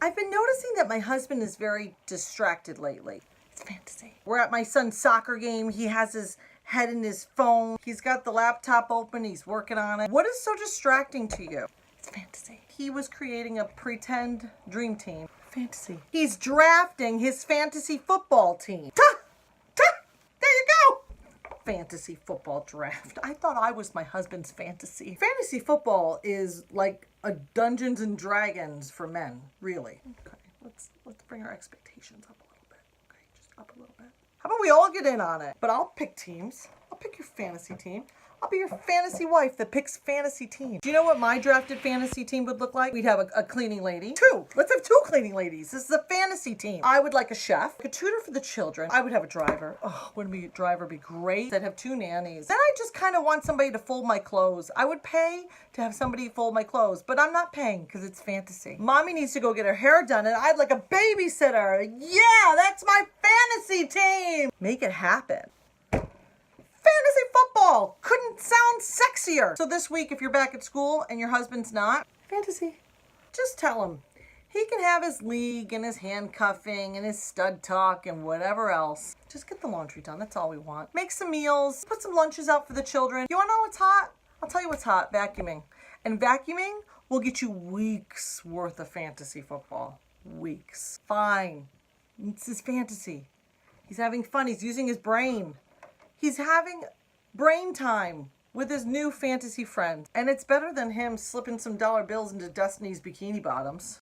I've been noticing that my husband is very distracted lately. It's fantasy. We're at my son's soccer game. He has his head in his phone. He's got the laptop open. He's working on it. What is so distracting to you? It's fantasy. He was creating a pretend dream team. Fantasy. He's drafting his fantasy football team. There you go. Fantasy football draft. I thought I was my husband's fantasy. Fantasy football is like a Dungeons and Dragons for men, really. Okay, let's bring our expectations up a little bit. Okay, just up a little bit. How about we all get in on it? But I'll pick teams. I'll pick your fantasy team. I'll be your fantasy wife that picks fantasy teams. Do you know what my drafted fantasy team would look like? We'd have a cleaning lady. Let's have 2 cleaning ladies. This is a fantasy team. I would like a chef, a tutor for the children. I would have a driver. Oh, wouldn't a driver be great? I'd have 2 nannies. Then I just kind of want somebody to fold my clothes. I would pay to have somebody fold my clothes, but I'm not paying because it's fantasy. Mommy needs to go get her hair done and I'd like a babysitter. Yeah, that's my fantasy team. Make it happen. Fantasy football couldn't sound sexier. So this week, if you're back at school and your husband's not, fantasy, just tell him he can have his league and his handcuffing and his stud talk and whatever else. Just get the laundry done. That's all we want. Make some meals, put some lunches out for the children. You want to know what's hot? I'll tell you what's hot, vacuuming. And vacuuming will get you weeks worth of fantasy football. Weeks. Fine. It's his fantasy. He's having fun. He's using his brain. He's having brain time with his new fantasy friend. And it's better than him slipping some dollar bills into Destiny's bikini bottoms.